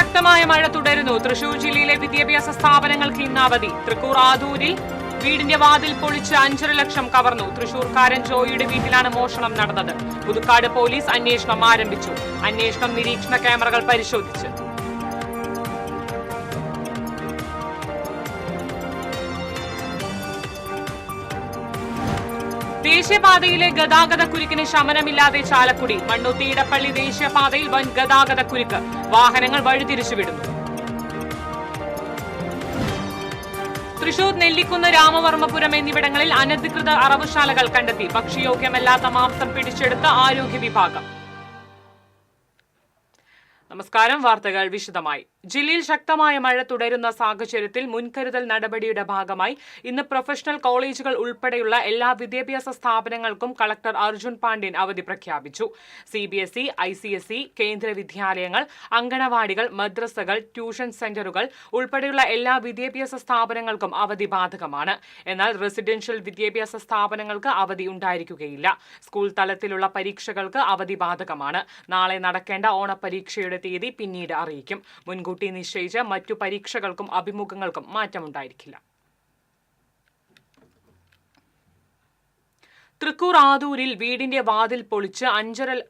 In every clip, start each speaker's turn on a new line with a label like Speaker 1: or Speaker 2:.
Speaker 1: ശക്തമായ മഴ തുടരുന്നു. തൃശൂർ ജില്ലയിലെ വിദ്യാഭ്യാസ സ്ഥാപനങ്ങൾക്ക് ഇന്ന് അവധി. തൃക്കൂർ ആദൂരിൽ വീടിന്റെ വാതിൽ പൊളിച്ച് 5.5 ലക്ഷം കവർന്നു. തൃശൂർക്കാരൻ ജോയിയുടെ വീട്ടിലാണ് മോഷണം നടന്നത്. പുതുക്കാട് പോലീസ് അന്വേഷണം ആരംഭിച്ചു. അന്വേഷണം നിരീക്ഷണ ക്യാമറകൾ പരിശോധിച്ച്. ദേശീയപാതയിലെ ഗതാഗത കുരുക്കിന് ശമനമില്ലാതെ ചാലക്കുടി. മണ്ണുത്തി ഇടപ്പള്ളി ദേശീയപാതയിൽ വൻ ഗതാഗത കുരുക്ക്. വാഹനങ്ങൾ വഴിതിരിച്ചുവിടുന്നു. തൃശൂർ നെല്ലിക്കുന്ന്, രാമവർമ്മപുരം എന്നിവിടങ്ങളിൽ അനധികൃത അറവുശാലകൾ കണ്ടെത്തി. ഭക്ഷ്യയോഗ്യമല്ലാത്ത മാംസം പിടിച്ചെടുത്ത ആരോഗ്യ വിഭാഗം. നമസ്കാരം. വാർത്തകൾ വിശദമായി. ജില്ലയിൽ ശക്തമായ മഴ തുടരുന്ന സാഹചര്യത്തിൽ മുൻകരുതൽ നടപടിയുടെ ഭാഗമായി ഇന്ന് പ്രൊഫഷണൽ കോളേജുകൾ ഉൾപ്പെടെയുള്ള എല്ലാ വിദ്യാഭ്യാസ സ്ഥാപനങ്ങൾക്കും കളക്ടർ അർജുൻ പാണ്ഡ്യൻ അവധി പ്രഖ്യാപിച്ചു. CBSE, ICSE, കേന്ദ്ര വിദ്യാലയങ്ങൾ, അങ്കണവാടികൾ, മദ്രസകൾ, ട്യൂഷൻ സെന്ററുകൾ ഉൾപ്പെടെയുള്ള എല്ലാ വിദ്യാഭ്യാസ സ്ഥാപനങ്ങൾക്കും അവധി ബാധകമാണ്. എന്നാൽ റെസിഡൻഷ്യൽ വിദ്യാഭ്യാസ സ്ഥാപനങ്ങൾക്ക് അവധി ഉണ്ടായിരിക്കുകയില്ല. സ്കൂൾ തലത്തിലുള്ള പരീക്ഷകൾക്ക് അവധി ബാധകമാണ്. നാളെ നടക്കേണ്ട ഓണപരീക്ഷയുടെ തീയതി പിന്നീട് അറിയിക്കും. മുൻകൂട്ടി നിശ്ചയിച്ച മറ്റു പരീക്ഷകൾക്കും അഭിമുഖങ്ങൾക്കും മാറ്റമുണ്ടായിരിക്കില്ല. തൃക്കൂർ ആദൂരിൽ വീടിന്റെ വാതിൽ പൊളിച്ച് 5.5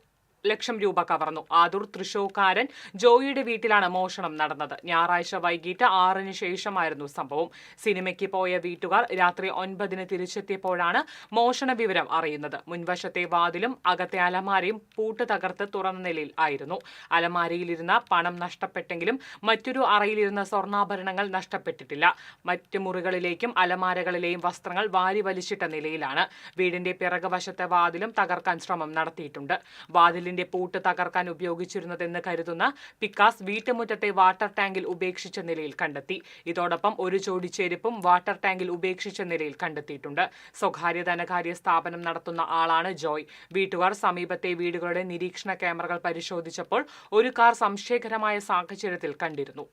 Speaker 1: ലക്ഷം രൂപ കവർന്നു. ആദൂർ തൃശൂർക്കാരൻ ജോയിയുടെ വീട്ടിലാണ് മോഷണം നടന്നത്. ഞായറാഴ്ച വൈകിട്ട് 6-ന് ശേഷമായിരുന്നു സംഭവം. സിനിമയ്ക്ക് പോയ വീട്ടുകാർ രാത്രി 9-ന് തിരിച്ചെത്തിയപ്പോഴാണ് മോഷണ വിവരം അറിയുന്നത്. മുൻവശത്തെ വാതിലും അകത്തെ അലമാരയും പൂട്ട് തകർത്ത് തുറന്ന നിലയിൽ ആയിരുന്നു. അലമാരയിലിരുന്ന പണം നഷ്ടപ്പെട്ടെങ്കിലും മറ്റൊരു അറയിലിരുന്ന സ്വർണ്ണാഭരണങ്ങൾ നഷ്ടപ്പെട്ടിട്ടില്ല. മറ്റ് മുറികളിലേക്കും അലമാരകളിലെയും വസ്ത്രങ്ങൾ വാരി വലിച്ചിട്ട നിലയിലാണ്. വീടിന്റെ പിറകുവശത്തെ വാതിലും തകർക്കാൻ ശ്രമം നടത്തിയിട്ടുണ്ട്. വാതിലിന്റെ പൂട്ട് തകർക്കാൻ ഉപയോഗിച്ചിരുന്നതെന്ന് കരുതുന്ന പിക്കാസ് വീട്ടുമുറ്റത്തെ വാട്ടർ ടാങ്കിൽ ഉപേക്ഷിച്ച നിലയിൽ കണ്ടെത്തി. ഇതോടൊപ്പം ഒരു ജോഡി ചെരുപ്പും വാട്ടർ ടാങ്കിൽ ഉപേക്ഷിച്ച നിലയിൽ കണ്ടെത്തിയിട്ടുണ്ട്. സ്വകാര്യ ധനകാര്യ സ്ഥാപനം നടത്തുന്ന ആളാണ് ജോയ്. വീട്ടുകാർ സമീപത്തെ വീടുകളുടെ നിരീക്ഷണ ക്യാമറകൾ പരിശോധിച്ചപ്പോൾ ഒരു കാർ സംശയകരമായ സാഹചര്യത്തിൽ കണ്ടിരുന്നു.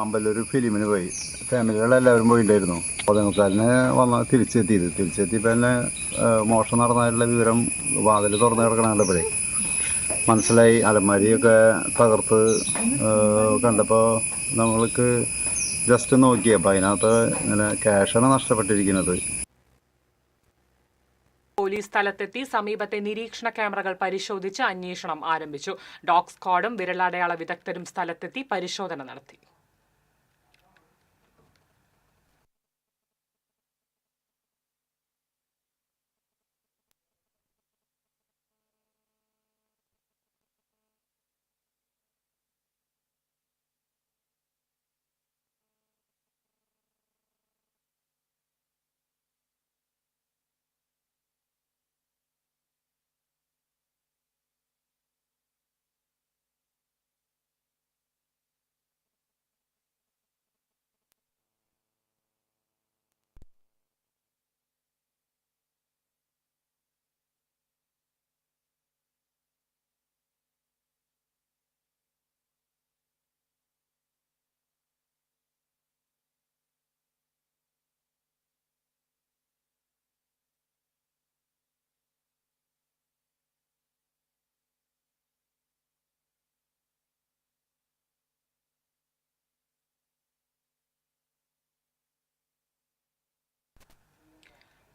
Speaker 2: അമ്പലൊരു ഫിലിമിന് പോയി. ഫാമിലികളെല്ലാവരും പോയിണ്ടായിരുന്നു. 11:15 വന്ന് തിരിച്ചെത്തിയപ്പോൾ തന്നെ മോഷണം നടന്നതായിട്ടുള്ള വിവരം വാതിൽ തുറന്ന് കിടക്കണപ്പോഴേ മനസ്സിലായി. അലമാരിയൊക്കെ തകർത്ത് കണ്ടപ്പോൾ നമ്മൾക്ക് ജസ്റ്റ് നോക്കിയപ്പോൾ അതിനകത്ത് ഇങ്ങനെ ക്യാഷാണ് നഷ്ടപ്പെട്ടിരിക്കുന്നത്.
Speaker 1: പോലീസ് സ്ഥലത്തെത്തി സമീപത്തെ നിരീക്ഷണ ക്യാമറകൾ പരിശോധിച്ച് അന്വേഷണം ആരംഭിച്ചു. ഡോഗ് സ്ക്വാഡും വിരലടയാള വിദഗ്ധരും സ്ഥലത്തെത്തി പരിശോധന നടത്തി.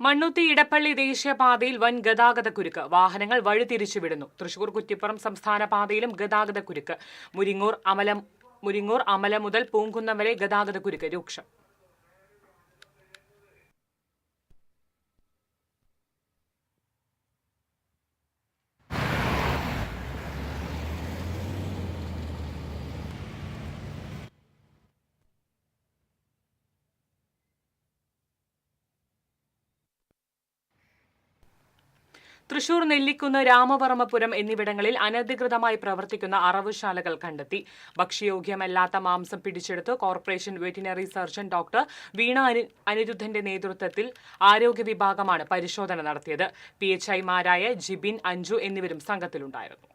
Speaker 1: മണ്ണുത്തി ഇടപ്പള്ളി ദേശീയപാതയിൽ വൻ ഗതാഗത കുരുക്ക്. വാഹനങ്ങൾ വഴിതിരിച്ചുവിടുന്നു. തൃശൂർ കുറ്റിപ്പുറം സംസ്ഥാന പാതയിലും ഗതാഗത കുരുക്ക്. മുരിങ്ങൂർ അമല മുതൽ പൂങ്കുന്നം വരെ ഗതാഗത കുരുക്ക് രൂക്ഷം. തൃശൂർ നെല്ലിക്കുന്ന്, രാമവർമ്മപുരം എന്നിവിടങ്ങളിൽ അനധികൃതമായി പ്രവർത്തിക്കുന്ന അറവുശാലകൾ കണ്ടെത്തി. ഭക്ഷ്യയോഗ്യമല്ലാത്ത മാംസം പിടിച്ചെടുത്ത് കോർപ്പറേഷൻ വെറ്റിനറി സർജൻ ഡോക്ടർ വീണ അനിരുദ്ധന്റെ നേതൃത്വത്തിൽ ആരോഗ്യ വിഭാഗമാണ് പരിശോധന നടത്തിയത്. PHIമാരായ ജിബിൻ, അഞ്ജു എന്നിവരും സംഘത്തിലുണ്ടായിരുന്നു.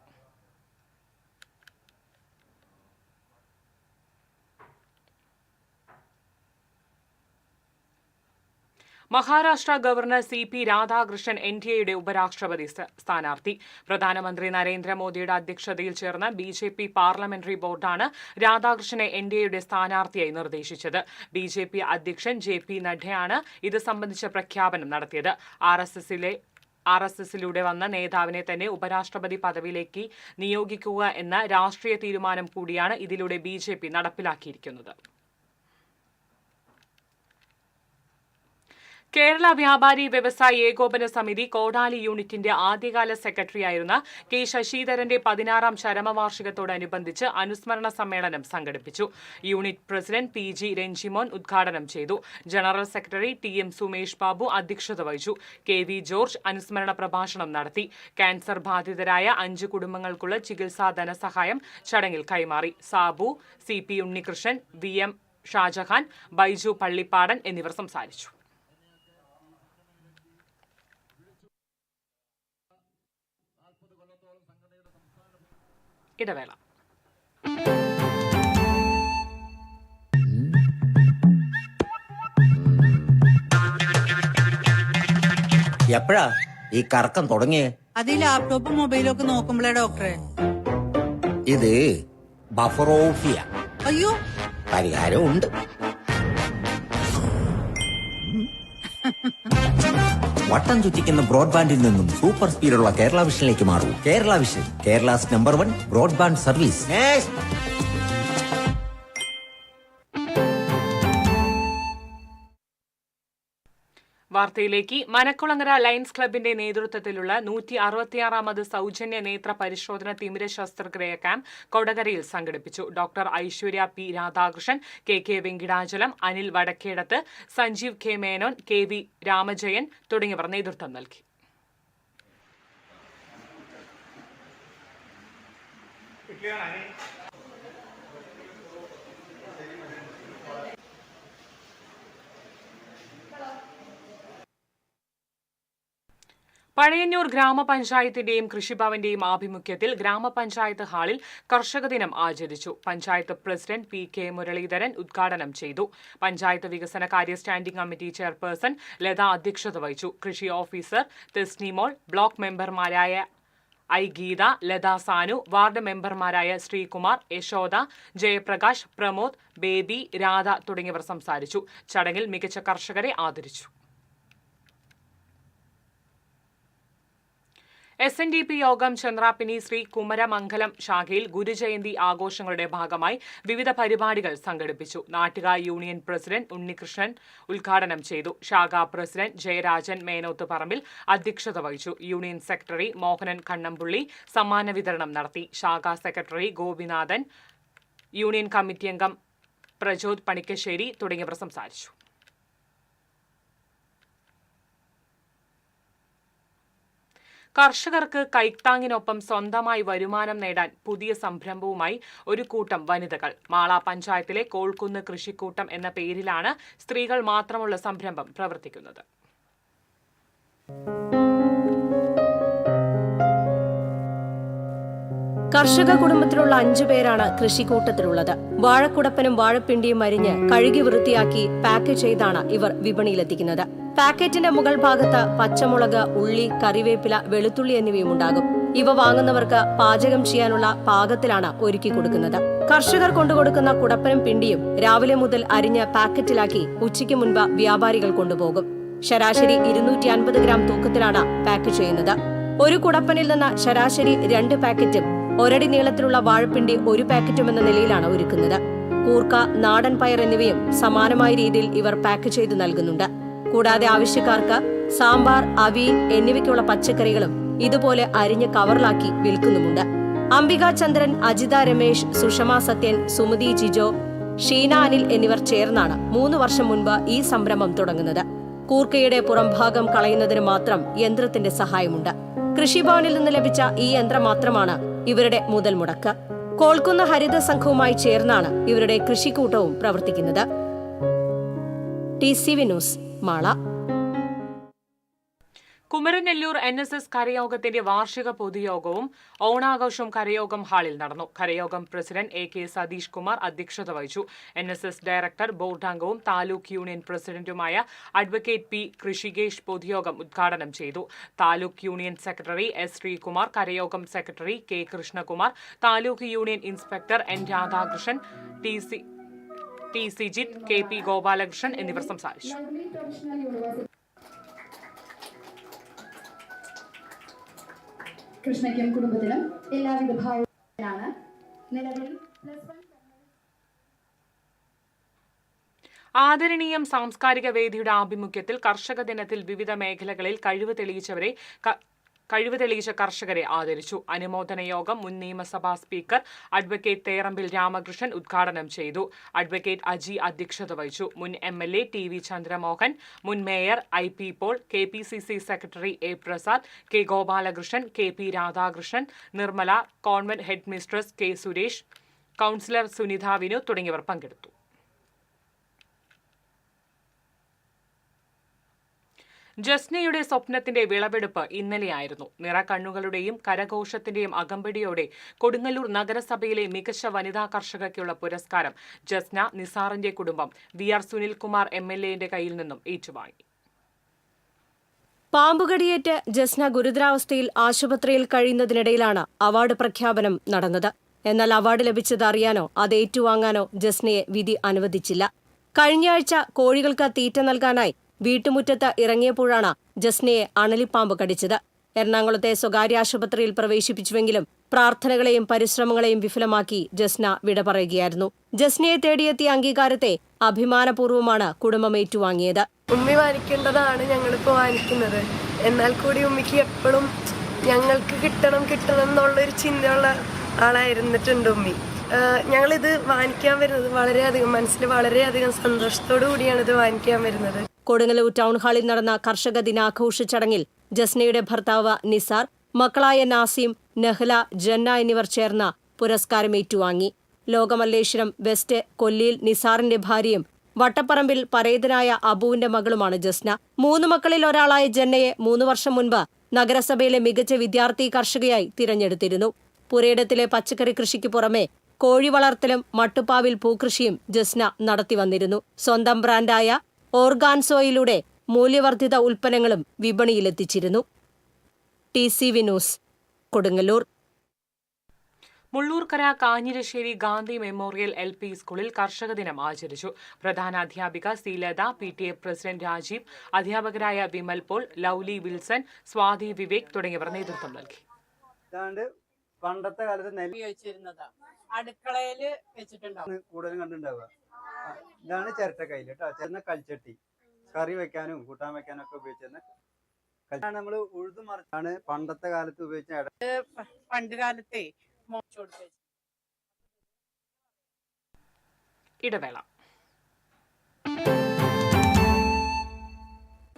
Speaker 1: മഹാരാഷ്ട്ര ഗവർണർ CP രാധാകൃഷ്ണൻ NDAയുടെ ഉപരാഷ്ട്രപതി സ്ഥാനാർത്ഥി. പ്രധാനമന്ത്രി നരേന്ദ്രമോദിയുടെ അധ്യക്ഷതയിൽ ചേർന്ന BJP പാർലമെന്ററി ബോർഡാണ് രാധാകൃഷ്ണനെ NDAയുടെ സ്ഥാനാർത്ഥിയായി നിർദ്ദേശിച്ചത്. BJP അധ്യക്ഷൻ JP നഡ്ഡയാണ് ഇത് സംബന്ധിച്ച പ്രഖ്യാപനം നടത്തിയത്. RSSലൂടെ വന്ന നേതാവിനെ തന്നെ ഉപരാഷ്ട്രപതി പദവിയിലേക്ക് നിയോഗിക്കുക എന്ന രാഷ്ട്രീയ തീരുമാനം കൂടിയാണ് ഇതിലൂടെ BJP നടപ്പിലാക്കിയിരിക്കുന്നത്. കേരള വ്യാപാരി വ്യവസായി ഏകോപന സമിതി കോടാലി യൂണിറ്റിന്റെ ആദ്യകാല സെക്രട്ടറിയായിരുന്ന K. ശശിധരന്റെ 16ാം ചരമവാർഷികത്തോടനുബന്ധിച്ച് അനുസ്മരണ സമ്മേളനം സംഘടിപ്പിച്ചു. യൂണിറ്റ് പ്രസിഡന്റ് PG രഞ്ജിമോൻ ഉദ്ഘാടനം ചെയ്തു. General secretary TM Sumesh Babu അധ്യക്ഷത വഹിച്ചു. KV ജോർജ് അനുസ്മരണ പ്രഭാഷണം നടത്തി. ക്യാൻസർ ബാധിതരായ 5 കുടുംബങ്ങൾക്കുള്ള ചികിത്സാ ധനസഹായം ചടങ്ങിൽ കൈമാറി. സാബു, CP ഉണ്ണികൃഷ്ണൻ, VM ഷാജഹാൻ, ബൈജു പള്ളിപ്പാടൻ എന്നിവർ സംസാരിച്ചു. ഇടവേള.
Speaker 3: എപ്പോഴാ ഈ കറക്കം തുടങ്ങിയേ?
Speaker 4: അത് ഈ ലാപ്ടോപ്പും മൊബൈലും ഒക്കെ നോക്കുമ്പോഴേ ഡോക്ടറെ.
Speaker 3: ഇത് ബഫറോഫിയ.
Speaker 4: അയ്യോ,
Speaker 3: പരിഹാരം ഉണ്ട്. വട്ടം ചുറ്റിക്കുന്ന ബ്രോഡ്ബാൻഡിൽ നിന്നും സൂപ്പർ സ്പീഡുള്ള കേരള വിഷനിലേക്ക് മാറൂ. Kerala vision, Kerala's number 1 broadband service.
Speaker 1: വാർത്തയിലേക്ക്. മനക്കുളങ്ങര ലയൺസ് ക്ലബിന്റെ നേതൃത്വത്തിലുള്ള 166ാമത് സൗജന്യ നേത്ര പരിശോധന തിമിര ശസ്ത്രക്രിയ ക്യാമ്പ് കൊടകരയിൽ സംഘടിപ്പിച്ചു. Doctor Aishwarya P. Radhakrishnan, KK Venkitachalam, Anil Vadakkedath, Sanjeev K. Menon, KV Ramajayan തുടങ്ങിയവർ നേതൃത്വം നൽകി. പഴയന്നൂർ ഗ്രാമപഞ്ചായത്തിന്റെയും കൃഷിഭവന്റെയും ആഭിമുഖ്യത്തിൽ ഗ്രാമപഞ്ചായത്ത് ഹാളിൽ കർഷക ദിനം ആചരിച്ചു. പഞ്ചായത്ത് പ്രസിഡന്റ് PK മുരളീധരൻ ഉദ്ഘാടനം ചെയ്തു. പഞ്ചായത്ത് വികസന കാര്യ സ്റ്റാൻഡിംഗ് കമ്മിറ്റി ചെയർപേഴ്സൺ ലത അധ്യക്ഷത വഹിച്ചു. കൃഷി ഓഫീസർ തെസ്നിമോൾ, ബ്ലോക്ക് മെമ്പർമാരായ I. ഗീത, ലത സാനു, വാർഡ് മെമ്പർമാരായ ശ്രീകുമാർ, യശോദ, ജയപ്രകാശ്, പ്രമോദ്, ബേബി, രാധ തുടങ്ങിയവർ സംസാരിച്ചു. ചടങ്ങിൽ മികച്ച കർഷകരെ ആദരിച്ചു. SNDP യോഗം ചന്ദ്രാപ്പിനി ശ്രീ കുമരമംഗലം ശാഖയിൽ ഗുരുജയന്തി ആഘോഷങ്ങളുടെ ഭാഗമായി വിവിധ പരിപാടികൾ സംഘടിപ്പിച്ചു. നാട്ടിക യൂണിയൻ പ്രസിഡന്റ് ഉണ്ണികൃഷ്ണൻ ഉദ്ഘാടനം ചെയ്തു. ശാഖാ പ്രസിഡന്റ് ജയരാജൻ മേനോത്ത് പറമ്പിൽ അധ്യക്ഷത വഹിച്ചു. യൂണിയൻ സെക്രട്ടറി മോഹനൻ കണ്ണമ്പുള്ളി സമ്മാന വിതരണം നടത്തി. ശാഖാ സെക്രട്ടറി ഗോപിനാഥൻ, യൂണിയൻ കമ്മിറ്റി അംഗം പ്രചോദ് പണിക്കശ്ശേരി തുടങ്ങിയവർ സംസാരിച്ചു. കർഷകർക്ക് കൈത്താങ്ങിനൊപ്പം സ്വന്തമായി വരുമാനം നേടാൻ പുതിയ സംരംഭവുമായി ഒരു കൂട്ടം വനിതകൾ. മാള പഞ്ചായത്തിലെ കോൾക്കുന്ന് കൃഷിക്കൂട്ടം എന്ന പേരിലാണ് സ്ത്രീകൾ മാത്രമുള്ള സംരംഭം പ്രവർത്തിക്കുന്നത്.
Speaker 5: കർഷക കുടുംബത്തിലുള്ള 5 പേരാണ് കൃഷിക്കൂട്ടത്തിലുള്ളത്. വാഴക്കുടപ്പനും വാഴപ്പിണ്ടിയും അരിഞ്ഞ് കഴുകി വൃത്തിയാക്കി പാക്ക് ചെയ്താണ് ഇവർ വിപണിയിലെത്തിക്കുന്നത്. പാക്കറ്റിന്റെ മുകൾ ഭാഗത്ത് പച്ചമുളക്, ഉള്ളി, കറിവേപ്പില, വെളുത്തുള്ളി എന്നിവയും ഉണ്ടാകും. ഇവ വാങ്ങുന്നവർക്ക് പാചകം ചെയ്യാനുള്ള പാകത്തിലാണ് ഒരുക്കി കൊടുക്കുന്നത്. കർഷകർ കൊണ്ടുകൊടുക്കുന്ന കുടപ്പനും പിണ്ടിയും രാവിലെ മുതൽ അരിഞ്ഞ് പാക്കറ്റിലാക്കി ഉച്ചയ്ക്ക് മുൻപ് വ്യാപാരികൾ കൊണ്ടുപോകും. ശരാശരി 250 ഗ്രാം തൂക്കത്തിലാണ് പാക്ക് ചെയ്യുന്നത്. ഒരു കുടപ്പനിൽ നിന്ന് ശരാശരി 2 പാക്കറ്റും ഒരടി നീളത്തിലുള്ള വാഴപ്പിണ്ടി 1 പാക്കറ്റും എന്ന നിലയിലാണ് ഒരുക്കുന്നത്. കൂർക്ക, നാടൻ പയർ എന്നിവയും സമാനമായ രീതിയിൽ ഇവർ പാക്ക് ചെയ്ത് നൽകുന്നുണ്ട്. കൂടാതെ ആവശ്യക്കാർക്ക് സാമ്പാർ, അവിയൽ എന്നിവയ്ക്കുള്ള പച്ചക്കറികളും ഇതുപോലെ അരിഞ്ഞ് കവറിലാക്കി വിൽക്കുന്നുമുണ്ട്. അംബിക ചന്ദ്രൻ, അജിത രമേശ്, സുഷമ സത്യൻ, സുമതി ജിജോ, ഷീന അനിൽ എന്നിവർ ചേർന്നാണ് 3 വർഷം മുൻപ് ഈ സംരംഭം തുടങ്ങുന്നത്. കൂർക്കയുടെ പുറംഭാഗം കളയുന്നതിന് മാത്രം യന്ത്രത്തിന്റെ സഹായമുണ്ട്. കൃഷിഭവനിൽ നിന്ന് ലഭിച്ച ഈ യന്ത്രം മാത്രമാണ് ഇവരുടെ മുതൽ മുടക്ക്. കോൾക്കുന്ന് ഹരിത സംഘവുമായി ചേർന്നാണ് ഇവരുടെ കൃഷിക്കൂട്ടവും പ്രവർത്തിക്കുന്നത്. TCV news, Mala.
Speaker 1: Kumaranellur NSS കരയോഗത്തിന്റെ വാർഷിക പൊതുയോഗവും ഓണാഘോഷവും കരയോഗം ഹാളിൽ നടന്നു. കരയോഗം പ്രസിഡന്റ് AK സതീഷ് കുമാർ അധ്യക്ഷത വഹിച്ചു. NSS ഡയറക്ടർ, ബോർഡ് അംഗവും താലൂക്ക് യൂണിയൻ പ്രസിഡന്റുമായ അഡ്വക്കേറ്റ് P. കൃഷികേഷ് പൊതുയോഗം ഉദ്ഘാടനം ചെയ്തു. Taluk union secretary S. Sreekumar, കരയോഗം secretary K. Krishnakumar, taluk union inspector N. Radhakrishnan, T. Sijith, KP Gopalakrishnan എന്നിവർ സംസാരിച്ചു.
Speaker 6: കൃഷ്ണയ്ക്കും കുടുംബത്തിനും എല്ലാവിധ ഭാവമാണ്. നിലവിൽ
Speaker 1: ആദരണീയം സാംസ്കാരിക വേദിയുടെ ആഭിമുഖ്യത്തിൽ കർഷക ദിനത്തിൽ വിവിധ മേഖലകളിൽ കഴിവ് തെളിയിച്ച കർഷകരെ ആദരിച്ചു. അനുമോദന യോഗം മുൻ നിയമസഭാ സ്പീക്കർ അഡ്വക്കേറ്റ് തേറമ്പിൽ രാമകൃഷ്ണൻ ഉദ്ഘാടനം ചെയ്തു. അഡ്വക്കേറ്റ് അജി അധ്യക്ഷത വഹിച്ചു. മുൻ MLA TV ചന്ദ്രമോഹൻ, മുൻ mayor IP Paul, KPCC secretary A. Prasad, K. Gopalakrishnan, KP Radhakrishnan, Nirmala, convent headmistress K. Suresh, councillor Sunitha Vinu തുടങ്ങിയവർ പങ്കെടുത്തു. ജസ്നയുടെ സ്വപ്നത്തിന്റെ വിളവെടുപ്പ് ഇന്നലെയായിരുന്നു. നിറകണ്ണുകളുടെയും കരഘോഷത്തിന്റെയും അകമ്പടിയോടെ കൊടുങ്ങല്ലൂർ നഗരസഭയിലെ മികച്ച വനിതാ കർഷകയ്ക്കുള്ള പുരസ്കാരം ജസ്ന നിസാറിന്റെ കുടുംബം VR സുനിൽകുമാർ MLA കയ്യിൽ നിന്നും ഏറ്റുവാങ്ങി.
Speaker 5: പാമ്പുകടിയേറ്റ് ജസ്ന ഗുരുതരാവസ്ഥയിൽ ആശുപത്രിയിൽ കഴിയുന്നതിനിടയിലാണ് അവാർഡ് പ്രഖ്യാപനം നടന്നത്. എന്നാൽ അവാർഡ് ലഭിച്ചത് അറിയാനോ അത് ഏറ്റുവാങ്ങാനോ ജസ്നയെ വിധി അനുവദിച്ചില്ല. കഴിഞ്ഞയാഴ്ച കോഴികൾക്ക് തീറ്റ നൽകാനായി വീട്ടുമുറ്റത്ത് ഇറങ്ങിയപ്പോഴാണ് ജസ്നയെ അണലിപ്പാമ്പ് കടിച്ചത്. എറണാകുളത്തെ സ്വകാര്യ ആശുപത്രിയിൽ പ്രവേശിപ്പിച്ചുവെങ്കിലും പ്രാർത്ഥനകളെയും പരിശ്രമങ്ങളെയും വിഫലമാക്കി ജസ്ന വിട പറയുകയായിരുന്നു. ജസ്നയെ തേടിയെത്തിയ അംഗീകാരത്തെ അഭിമാനപൂർവ്വമാണ് കുടുംബം ഏറ്റുവാങ്ങിയത്.
Speaker 7: ഉമ്മി വാങ്ങിക്കേണ്ടതാണ് ഞങ്ങളിപ്പോൾ വാങ്ങിക്കുന്നത്. എന്നാൽ കൂടി ഉമ്മിക്ക് എപ്പോഴും ഞങ്ങൾക്ക് കിട്ടണം എന്നുള്ളൊരു ചിന്തയുള്ള ആളായിരുന്നിട്ടുണ്ട് ഉമ്മി. ഞങ്ങളിത് വാങ്ങിക്കാൻ വരുന്നത് മനസ്സിൽ വളരെയധികം സന്തോഷത്തോടു കൂടിയാണ് ഇത് വാങ്ങിക്കാൻ വരുന്നത്.
Speaker 5: കൊടുങ്ങല്ലൂർ ടൗൺ ഹാളിൽ നടന്ന കർഷക ദിനാഘോഷ ചടങ്ങിൽ ജസ്നയുടെ ഭർത്താവ് നിസാർ, മക്കളായ നാസിം, നഹ്ല, ജന്ന എന്നിവർ ചേർന്ന പുരസ്കാരം ഏറ്റുവാങ്ങി. ലോകമല്ലേശ്വരം വെസ്റ്റ് കൊല്ലിയിൽ നിസാറിന്റെ ഭാര്യയും വട്ടപ്പറമ്പിൽ പരേതനായ അബുവിന്റെ മകളുമാണ് ജസ്ന. 3 മക്കളിൽ ഒരാളായ ജന്നയെ 3 വർഷം മുൻപ് നഗരസഭയിലെ മികച്ച വിദ്യാർത്ഥി കർഷകയായി തിരഞ്ഞെടുത്തിരുന്നു. പുരയിടത്തിലെ പച്ചക്കറി കൃഷിക്ക് പുറമെ കോഴി വളർത്തലും മട്ടുപ്പാവിൽ പൂക്കൃഷിയും ജസ്ന നടത്തിവന്നിരുന്നു. സ്വന്തം ബ്രാൻഡായ ഓർഗാൻസോയിലൂടെ മൂല്യവർദ്ധിത ഉൽപ്പന്നങ്ങളും വിപണിയിലെത്തിച്ചിരുന്നു. TCV news, Kodungallur.
Speaker 1: Mullurkara Kanjirassery Gandhi memorial LP സ്കൂളിൽ കർഷക ദിനം ആചരിച്ചു. പ്രധാന അധ്യാപിക C. Latha, PTA president Rajeev, അധ്യാപകരായ വിമൽ പോൾ, ലൗലി വിൽസൺ, സ്വാതി വിവേക് തുടങ്ങിയവർ നേതൃത്വം നൽകി.
Speaker 8: പണ്ടത്തെ കാലത്ത് നെല്ല് ഉപയോഗിച്ചിരുന്നതാ, അടുക്കളയില് വെച്ചിട്ടുണ്ടാവും കൂടുതലും കണ്ടിട്ടുണ്ടാവുക. ഇതാണ് ചിരട്ടക്കൈല് കേട്ടോ. ചെന്ന കൽച്ചട്ടി കറി വെക്കാനും കൂട്ടാൻ വെക്കാനും ഒക്കെ ഉപയോഗിച്ചിരുന്ന നമ്മൾ ഉഴുതുമറിച്ചാണ് പണ്ടത്തെ കാലത്ത് ഉപയോഗിച്ച. പണ്ട് കാലത്തെ
Speaker 1: ഇടവേള.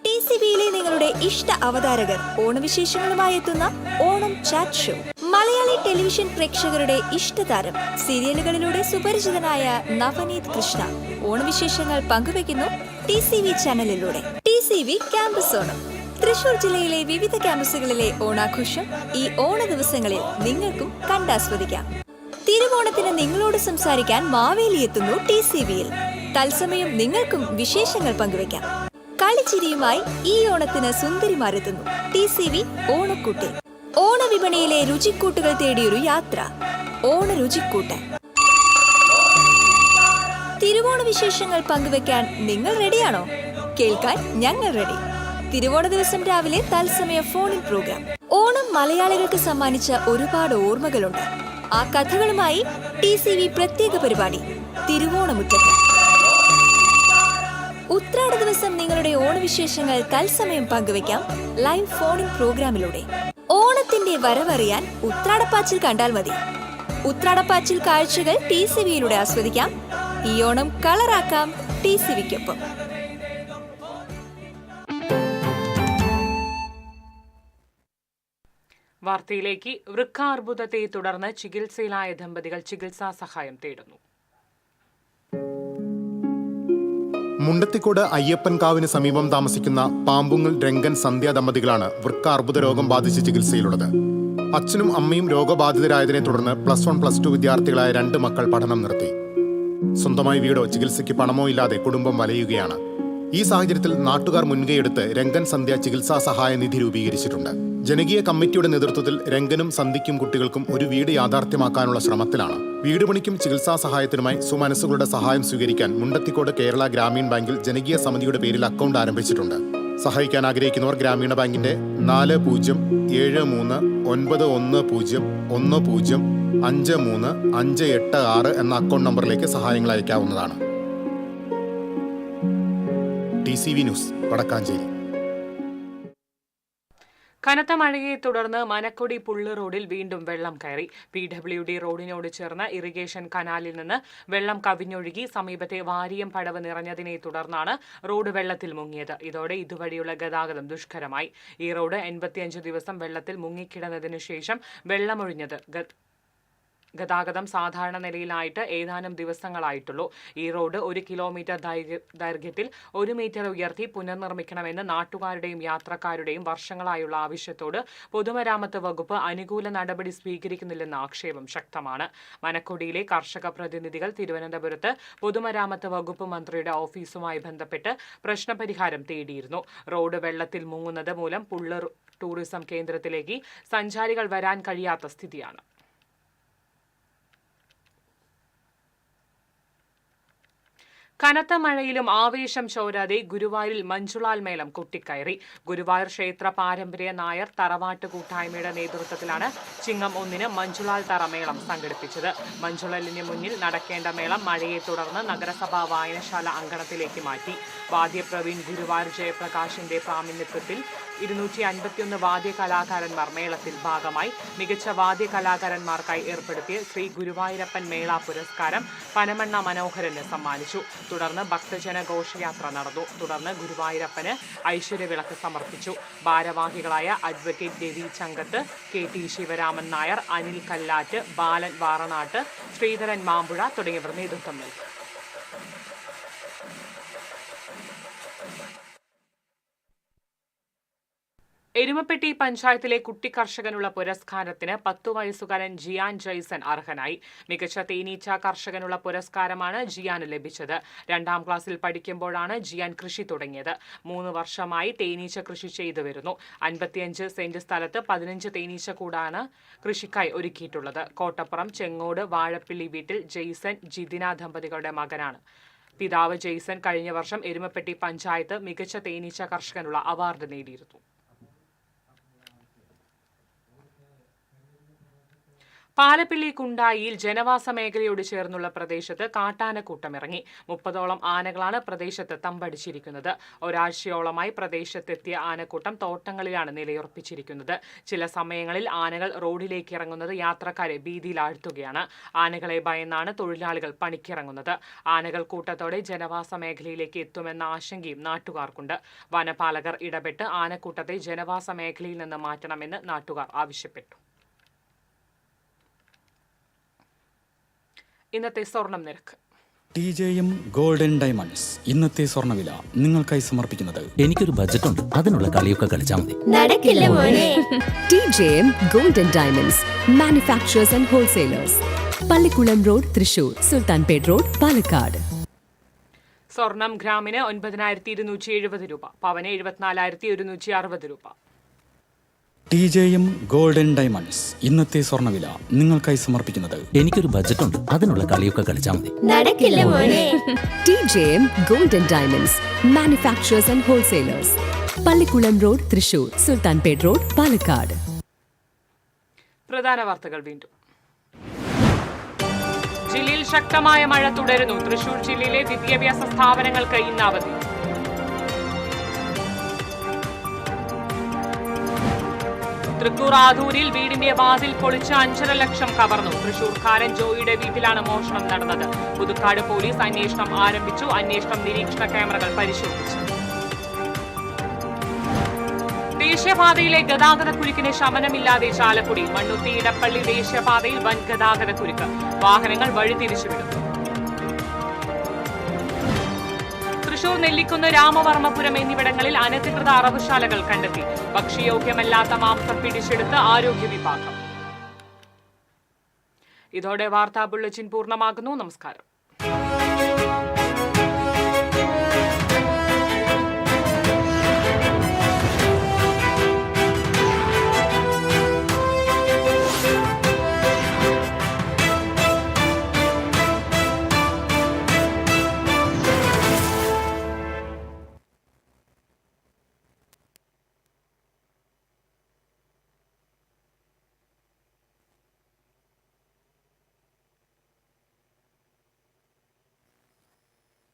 Speaker 9: TCVയിലെ നിങ്ങളുടെ ഇഷ്ട അവതാരകർ ഓണവിശേഷങ്ങളുമായി എത്തുന്ന Onam chat show. Malayali television പ്രേക്ഷകരുടെ ഇഷ്ടതാരം, സീരിയലുകളിലൂടെ സുപരിചിതനായ നവനീത് കൃഷ്ണ ഓണവിശേഷങ്ങൾ പങ്കുവയ്ക്കുന്നു TCV ചാനലിലൂടെ. TCV campus Onam. തൃശൂർ ജില്ലയിലെ വിവിധ ക്യാമ്പസുകളിലെ ഓണാഘോഷം ഈ ഓണ ദിവസങ്ങളിൽ നിങ്ങൾക്കും കണ്ടാസ്വദിക്കാം. തിരുവോണത്തിന് നിങ്ങളോട് സംസാരിക്കാൻ മാവേലി എത്തുന്നു TCVയിൽ. തത്സമയം നിങ്ങൾക്കും വിശേഷങ്ങൾ പങ്കുവയ്ക്കാം. കളിച്ചിരിയുമായി ഈ ഓണത്തിന് സുന്ദരിമാരെത്തുന്നു TCV ഓണക്കൂട്ടിൽ. ഓണവിപണിയിലെ രുചിക്കൂട്ടുകൾ തേടിയൊരു യാത്ര, ഓണ രുചിക്കൂട്ട്. തിരുവോണ വിശേഷങ്ങൾ പങ്കുവെക്കാൻ നിങ്ങൾ റെഡിയാണോ? കേൾക്കാൻ ഞങ്ങൾ റെഡി. തിരുവോണ ദിവസം രാവിലെ തത്സമയ ഫോണിൻ പ്രോഗ്രാം. ഓണം മലയാളികൾക്ക് സമ്മാനിച്ച ഒരുപാട് ഓർമ്മകളുണ്ട്. ആ കഥകളുമായി TCV പ്രത്യേക പരിപാടി തിരുവോണമുറ്റത്ത്. ഉത്രാട ദിവസം നിങ്ങളുടെ ഓണവിശേഷങ്ങൾ തത്സമയം പങ്കുവെക്കാം ലൈവ് ഫോണിൻ പ്രോഗ്രാമിലൂടെ. ഓണത്തിന്റെ വരവറിയാൻ ഉത്രാടപ്പാച്ചിൽ കണ്ടാൽ മതി. ഉത്രാടപ്പാച്ചിൽ കാഴ്ചകൾ TCVയിലൂടെ ആസ്വദിക്കാം. ഈ ഓണം കളറാക്കാം TCVക്കൊപ്പം.
Speaker 1: വാർത്തയിലേക്ക്. വൃക്കാർബുദത്തെ തുടർന്ന് ചികിത്സയിലായ ദമ്പതികൾ ചികിത്സാ സഹായം തേടുന്നു.
Speaker 10: മുണ്ടത്തിക്കോട് അയ്യപ്പൻകാവിന് സമീപം താമസിക്കുന്ന പാമ്പുങ്ങൽ രംഗൻ സന്ധ്യ ദമ്പതികളാണ് വൃക്ക അർബുദ രോഗം ബാധിച്ച് ചികിത്സയിലുള്ളത്. അച്ഛനും അമ്മയും രോഗബാധിതരായതിനെ തുടർന്ന് +1, +2 വിദ്യാർത്ഥികളായ 2 മക്കൾ പഠനം നിർത്തി. സ്വന്തമായി വീടോ ചികിത്സയ്ക്ക് പണമോ ഇല്ലാതെ കുടുംബം വലയുകയാണ്. ഈ സാഹചര്യത്തിൽ നാട്ടുകാർ മുൻകൈയെടുത്ത് രംഗൻ സന്ധ്യ ചികിത്സാ സഹായ നിധി രൂപീകരിച്ചിട്ടുണ്ട്. ജനകീയ കമ്മിറ്റിയുടെ നേതൃത്വത്തിൽ രംഗനും സന്ധ്യയ്ക്കും കുട്ടികൾക്കും ഒരു വീട് യാഥാർത്ഥ്യമാക്കാനുള്ള ശ്രമത്തിലാണ്. വീട് പണിക്കും ചികിത്സാ സഹായത്തിനുമായി സുമനസ്സുകളുടെ സഹായം സ്വീകരിക്കാൻ മുണ്ടത്തിക്കോട് കേരള ഗ്രാമീൺ ബാങ്കിൽ ജനകീയ സമിതിയുടെ പേരിൽ അക്കൗണ്ട് ആരംഭിച്ചിട്ടുണ്ട്. സഹായിക്കാൻ ആഗ്രഹിക്കുന്നവർ ഗ്രാമീണ ബാങ്കിന്റെ 407391105356 എന്ന അക്കൗണ്ട് നമ്പറിലേക്ക് സഹായങ്ങൾ അയക്കാവുന്നതാണ്. TCV news, Wadakkanchery.
Speaker 1: കനത്ത മഴയെ തുടർന്ന് മനക്കൊടി പുള്ള് റോഡിൽ വീണ്ടും വെള്ളം കയറി. PWD റോഡിനോട് ചേർന്ന് ഇറിഗേഷൻ കനാലിൽ നിന്ന് വെള്ളം കവിഞ്ഞൊഴുകി സമീപത്തെ വാരിയം പടവ് നിറഞ്ഞതിനെ തുടർന്നാണ് റോഡ് വെള്ളത്തിൽ മുങ്ങിയത്. ഇതോടെ ഇതുവഴിയുള്ള ഗതാഗതം ദുഷ്കരമായി. ഈ റോഡ് 85 ദിവസം വെള്ളത്തിൽ മുങ്ങിക്കിടന്നതിനു ശേഷം വെള്ളമൊഴിഞ്ഞത് ഗതാഗതം സാധാരണ നിലയിലായിട്ട് ഏതാനും ദിവസങ്ങളായിട്ടുള്ളൂ. ഈ റോഡ് 1 കിലോമീറ്റർ ദൈർഘ്യത്തിൽ 1 മീറ്റർ ഉയർത്തി പുനർനിർമ്മിക്കണമെന്ന് നാട്ടുകാരുടെയും യാത്രക്കാരുടെയും വർഷങ്ങളായുള്ള ആവശ്യത്തോട് പൊതുമരാമത്ത് വകുപ്പ് അനുകൂല നടപടി സ്വീകരിക്കുന്നില്ലെന്ന ആക്ഷേപം ശക്തമാണ്. മനക്കൊടിയിലെ കർഷക പ്രതിനിധികൾ തിരുവനന്തപുരത്ത് പൊതുമരാമത്ത് വകുപ്പ് മന്ത്രിയുടെ ഓഫീസുമായി ബന്ധപ്പെട്ട് പ്രശ്നപരിഹാരം തേടിയിരുന്നു. റോഡ് വെള്ളത്തിൽ മുങ്ങുന്നത് മൂലം പുള്ളർ ടൂറിസം കേന്ദ്രത്തിലേക്ക് സഞ്ചാരികൾ വരാൻ കഴിയാത്ത സ്ഥിതിയാണ്. കനത്ത മഴയിലും ആവേശം ചോരാതെ ഗുരുവായൂരിൽ മഞ്ജുളാൽ മേളം കൊട്ടിക്കയറി. ഗുരുവായൂർ ക്ഷേത്ര പാരമ്പര്യ നായർ തറവാട്ട് കൂട്ടായ്മയുടെ നേതൃത്വത്തിലാണ് ചിങ്ങം 1 മഞ്ജുളാൽ തറമേളം സംഘടിപ്പിച്ചത്. മഞ്ജുളലിന് മുന്നിൽ നടക്കേണ്ട മേളം മഴയെ തുടർന്ന് നഗരസഭാ വായനശാല അങ്കണത്തിലേക്ക് മാറ്റി. വാദ്യപ്രവീൺ ഗുരുവായൂർ ജയപ്രകാശിന്റെ പ്രാതിനിധ്യത്തിൽ 251 വാദ്യ കലാകാരന്മാർ മേളത്തിൽ ഭാഗമായി. മികച്ച വാദ്യ കലാകാരന്മാർക്കായി ഏർപ്പെടുത്തിയ ശ്രീ ഗുരുവായൂരപ്പൻ മേള പുരസ്കാരം പനമണ്ണ മനോഹരന് സമ്മാനിച്ചു. തുടർന്ന് ഭക്തജന ഘോഷയാത്ര നടന്നു. തുടർന്ന് ഗുരുവായൂരപ്പന് ഐശ്വര്യവിളക്ക് സമർപ്പിച്ചു. ഭാരവാഹികളായ അഡ്വക്കേറ്റ് രവി ചങ്കത്ത്, KT ശിവരാമൻ നായർ, അനിൽ കല്ലാറ്റ്, ബാലൻ വാറനാട്ട്, ശ്രീധരൻ മാമ്പുഴ തുടങ്ങിയവർ നേതൃത്വം നൽകി. എരുമപ്പെട്ടി പഞ്ചായത്തിലെ കുട്ടി കർഷകനുള്ള പുരസ്കാരത്തിന് 10 വയസ്സുകാരൻ ജിയാൻ ജയ്സൺ അർഹനായി. മികച്ച തേനീച്ച കർഷകനുള്ള പുരസ്കാരമാണ് ജിയാന് ലഭിച്ചത്. 2ാം ക്ലാസ്സിൽ പഠിക്കുമ്പോഴാണ് ജിയാൻ കൃഷി തുടങ്ങിയത്. 3 വർഷമായി തേനീച്ച കൃഷി ചെയ്തു വരുന്നു. 55 സെന്റ് സ്ഥലത്ത് 15 തേനീച്ച കൂടാണ് കൃഷിക്കായി ഒരുക്കിയിട്ടുള്ളത്. കോട്ടപ്പുറം ചെങ്ങോട് വാഴപ്പിള്ളി വീട്ടിൽ ജയ്സൺ ജിതിന ദമ്പതികളുടെ മകനാണ്. പിതാവ് ജയ്സൺ കഴിഞ്ഞ വർഷം എരുമപ്പെട്ടി പഞ്ചായത്ത് മികച്ച തേനീച്ച കർഷകനുള്ള അവാർഡ് നേടിയിരുന്നു. പാലപ്പിള്ളി കുണ്ടായിയിൽ ജനവാസ മേഖലയോട് ചേർന്നുള്ള പ്രദേശത്ത് കാട്ടാനക്കൂട്ടമിറങ്ങി. 30ഓളം ആനകളാണ് പ്രദേശത്ത് തമ്പടിച്ചിരിക്കുന്നത്. ഒരാഴ്ചയോളമായി പ്രദേശത്തെത്തിയ ആനക്കൂട്ടം തോട്ടങ്ങളിലാണ് നിലയുറപ്പിച്ചിരിക്കുന്നത്. ചില സമയങ്ങളിൽ ആനകൾ റോഡിലേക്ക് ഇറങ്ങുന്നത് യാത്രക്കാരെ ഭീതിയിലാഴ്ത്തുകയാണ്. ആനകളെ ഭയന്നാണ് തൊഴിലാളികൾ പണിക്കിറങ്ങുന്നത്. ആനകൾ കൂട്ടത്തോടെ ജനവാസ മേഖലയിലേക്ക് എത്തുമെന്ന ആശങ്കയും നാട്ടുകാർക്കുണ്ട്. വനപാലകർ ഇടപെട്ട് ആനക്കൂട്ടത്തെ ജനവാസ മേഖലയിൽ നിന്ന് മാറ്റണമെന്ന് നാട്ടുകാർ ആവശ്യപ്പെട്ടു. ഇന്നത്തെ സ്വർണം നിരക്ക്.
Speaker 11: TJM ഗോൾഡൻ ഡയമണ്ട്സ് ഇന്നത്തെ സ്വർണ്ണവില നിങ്ങൾക്കായി സമർപ്പിക്കുന്നത്
Speaker 3: എനിക്കൊരു ബജറ്റ് ഉണ്ട്, അതിനുള്ള കളിയൊക്കെ കളിച്ചാൽ മതി.
Speaker 9: നടക്കില്ല മോനെ.
Speaker 5: TJM golden diamonds manufacturers and wholesalers, Pallikkulam road, Thrissur, Sultanpet road, Palakkad.
Speaker 1: സ്വർണം ഗ്രാമിന് 9270 രൂപ, പവന് 74,160 രൂപ.
Speaker 11: TJM ഗോൾഡൻ ഡയമണ്ട്സ് ഇന്നത്തെ സ്വർണ്ണവില നിങ്ങൾക്കായി സമർപ്പിക്കുന്നത്
Speaker 3: എനിക്കൊരു ബജറ്റ് ഉണ്ട്, അതിനുള്ള കളിയൊക്കെ കളിച്ചാൽ മതി.
Speaker 9: നടക്കില്ല മോനെ.
Speaker 5: TJM golden diamonds manufacturers and wholesalers, Pallikkulam road, Thrissur, Sultanpet road, Palakkad.
Speaker 1: പ്രധാന വാർത്തകൾ വീണ്ടും. ജില്ലയിൽ ശക്തമായ മഴ തുടരുന്നു. തൃശൂർ ജില്ലയിലെ വിദ്യാഭ്യാസ സ്ഥാപനങ്ങൾക്ക് ഇന്ന് അവധി. തൃക്കൂർ ആദൂരിൽ വീടിന്റെ വാതിൽ പൊളിച്ച് 5.5 ലക്ഷം കവർന്നു. തൃശൂർക്കാരൻ ജോയിയുടെ വീട്ടിലാണ് മോഷണം നടന്നത്. പുതുക്കാട് പോലീസ് അന്വേഷണം ആരംഭിച്ചു. അന്വേഷണം നിരീക്ഷണ ക്യാമറകൾ പരിശോധിച്ചു. ദേശീയപാതയിലെ ഗതാഗതക്കുരുക്കിന് ശമനമില്ലാതെ ചാലക്കുടി. മണ്ണുത്തി ഇടപ്പള്ളി ദേശീയപാതയിൽ വൻ ഗതാഗതക്കുരുക്ക്. വാഹനങ്ങൾ വഴിതിരിച്ചുവിടുന്നു. തൃശൂർ നെല്ലിക്കുന്ന് രാമവർമ്മപുരം എന്നിവിടങ്ങളിൽ അനധികൃത അറവുശാലകൾ കണ്ടെത്തി. ഭക്ഷ്യയോഗ്യമല്ലാത്ത മാംസം പിടിച്ചെടുത്ത് ആരോഗ്യ വിഭാഗം. ഇതോടെ വാർത്താ ബുള്ളറ്റിൻ പൂർണ്ണമാകുന്നു. നമസ്കാരം.